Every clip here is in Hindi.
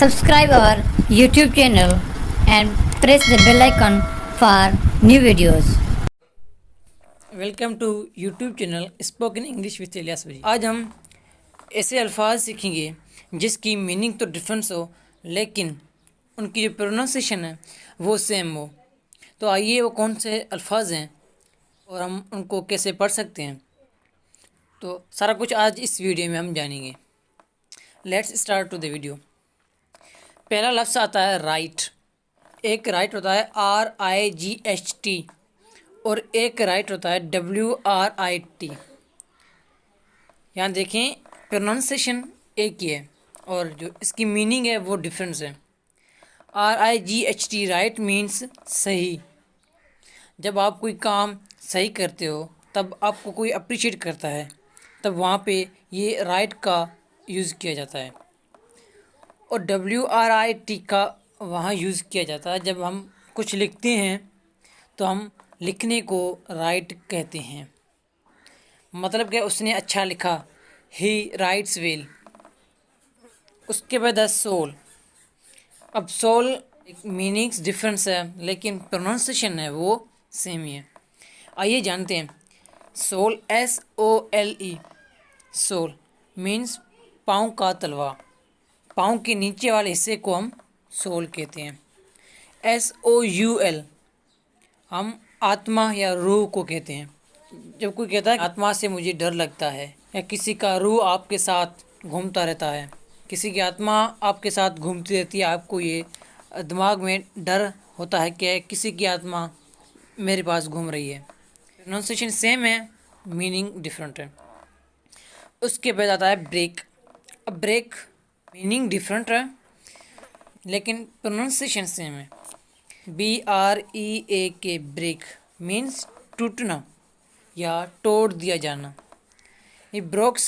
subscribe our YouTube channel and press the bell icon for new videos. Welcome to YouTube channel spoken English with Ilyas भाई। आज हम ऐसे अल्फाज सीखेंगे जिसकी मीनिंग तो डिफरेंस हो लेकिन उनकी जो प्रोनाउंसिएशन है वो सेम हो। तो आइए वो कौन से अल्फाज हैं और हम उनको कैसे पढ़ सकते हैं, तो सारा कुछ आज इस वीडियो में हम जानेंगे। Let's start to the video. पहला लफ्ज़ आता है राइट। एक राइट होता है RIGHT और एक राइट होता है WRIT। यहाँ देखें प्रोनाउंसिएशन एक ही है और जो इसकी मीनिंग है वो डिफरेंस है। RIGHT राइट मीन्स सही। जब आप कोई काम सही करते हो तब आपको कोई अप्रिशिएट करता है, तब वहाँ पे ये राइट का यूज़ किया जाता है। और WRIT का वहाँ यूज़ किया जाता है जब हम कुछ लिखते हैं तो हम लिखने को राइट कहते हैं। मतलब कि उसने अच्छा लिखा, ही राइट्स वेल। उसके बाद है सोल। अब सोल मीनिंग्स डिफरेंस है लेकिन प्रोनाउंसिएशन है वो सेम ही है। आइए जानते हैं। Soul SOLE। सोल मीन्स पाँव का तलवा। पाँव के नीचे वाले हिस्से को हम सोल कहते हैं। SOUL हम आत्मा या रूह को कहते हैं। जब कोई कहता है आत्मा से मुझे डर लगता है, या किसी का रूह आपके साथ घूमता रहता है, किसी की आत्मा आपके साथ घूमती रहती है, आपको ये दिमाग में डर होता है कि किसी की आत्मा मेरे पास घूम रही है। प्रोनाउंसिएशन सेम है, मीनिंग डिफरेंट है। उसके बाद आता है ब्रेक। अब ब्रेक मीनिंग डिफरेंट है लेकिन प्रोनाउंसिएशन सेम है। BREAK ब्रेक मीन्स टूटना या तोड़ दिया जाना। He broke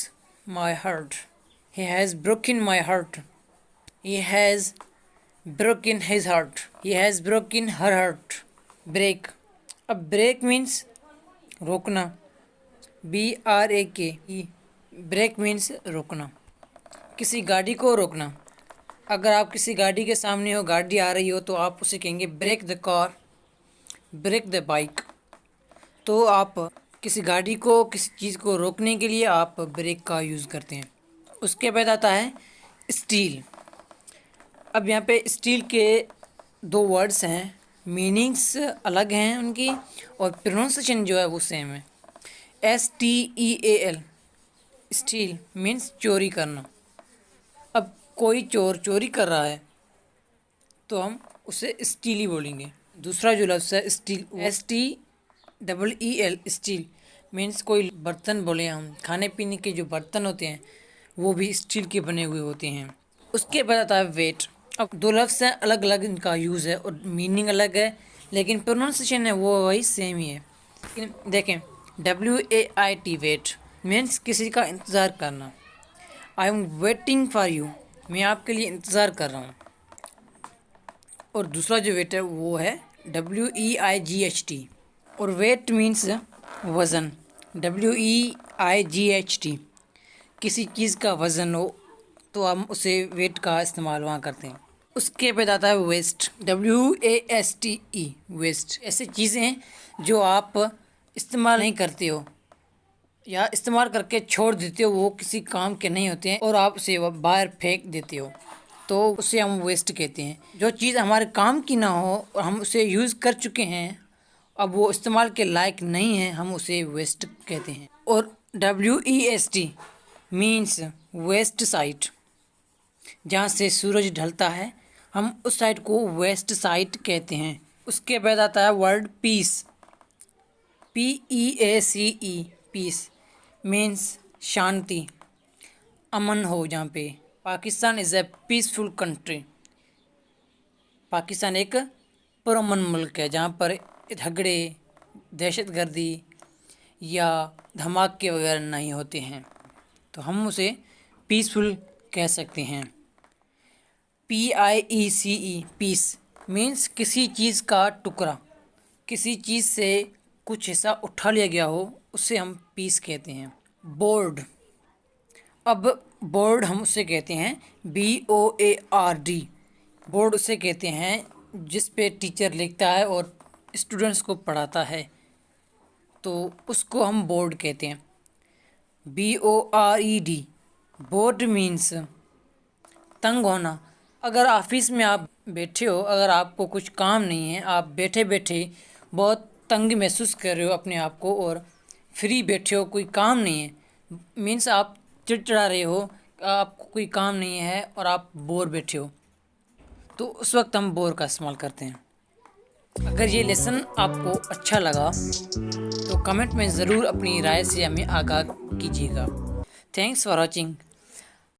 my heart. He has broken my heart. He has broken his heart. He has broken her heart. Break. अब ब्रेक मीन्स रोकना। BRAK ब्रेक मीन्स रोकना, किसी गाड़ी को रोकना। अगर आप किसी गाड़ी के सामने हो, गाड़ी आ रही हो, तो आप उसे कहेंगे break the car, break the bike. तो आप किसी गाड़ी को, किसी चीज़ को रोकने के लिए आप ब्रेक का यूज़ करते हैं। उसके बाद आता है स्टील। अब यहाँ पे स्टील के दो वर्ड्स हैं, मीनिंग्स अलग हैं उनकी और प्रोनाउंसिएशन जो है वो सेम है। STEAL स्टील मीन्स चोरी करना। अब कोई चोर चोरी कर रहा है तो हम उसे स्टील ही बोलेंगे। दूसरा जो लफ्ज़ है स्टील, STEEL स्टील मीन्स कोई बर्तन बोले हम, खाने पीने के जो बर्तन होते हैं वो भी स्टील के बने हुए होते हैं। उसके बाद आता है वेट। अब दो लफ्ज़ हैं, अलग अलग इनका यूज़ है और मीनिंग अलग है लेकिन प्रोनाउंसिएशन है वो वही सेम ही है। लेकिन देखें WAIT वेट मीन्स किसी का इंतज़ार करना। I am waiting for you, मैं आपके लिए इंतज़ार कर रहा हूँ। और दूसरा जो वेट है वो है WEIGHT और वेट मीन्स वज़न। WEIGHT किसी चीज़ का वज़न हो तो हम उसे वेट का इस्तेमाल वहाँ करते हैं। उसके बाद आता है वेस्ट। WASTE waste. ऐसी चीज़ें हैं जो आप इस्तेमाल नहीं करते हो या इस्तेमाल करके छोड़ देते हो, वो किसी काम के नहीं होते हैं और आप उसे बाहर फेंक देते हो, तो उसे हम वेस्ट कहते हैं। जो चीज़ हमारे काम की ना हो और हम उसे यूज़ कर चुके हैं, अब वो इस्तेमाल के लायक नहीं है, हम उसे वेस्ट कहते हैं। और WEST मीन्स वेस्ट साइड। जहाँ से सूरज ढलता है हम उस साइड को वेस्ट साइड कहते हैं। उसके बाद आता है word peace. PEACE peace means शांति, अमन हो जहाँ पे। Pakistan is a peaceful country. Pakistan एक पुरअमन मुल्क है जहाँ पर झगड़े, दहशतगर्दी या धमाके वगैरह नहीं होते हैं, तो हम उसे पीसफुल कह सकते हैं। PIECE पीस मीन्स किसी चीज़ का टुकड़ा, किसी चीज़ से कुछ हिस्सा उठा लिया गया हो, उससे हम पीस कहते हैं। बोर्ड। अब बोर्ड हम उसे कहते हैं BOARD। बोर्ड उसे कहते हैं जिस पे टीचर लिखता है और स्टूडेंट्स को पढ़ाता है, तो उसको हम बोर्ड कहते हैं। BORED, बोर्ड मीन्स तंग होना। अगर ऑफिस में आप बैठे हो, अगर आपको कुछ काम नहीं है, आप बैठे बैठे बहुत तंग महसूस कर रहे हो अपने आप को और फ्री बैठे हो, कोई काम नहीं है, मीन्स आप चिड़चिड़ा रहे हो, आपको कोई काम नहीं है और आप बोर बैठे हो, तो उस वक्त हम बोर का इस्तेमाल करते हैं। अगर ये लेसन आपको अच्छा लगा तो कमेंट में ज़रूर अपनी राय से हमें आगाह कीजिएगा। Thanks for watching.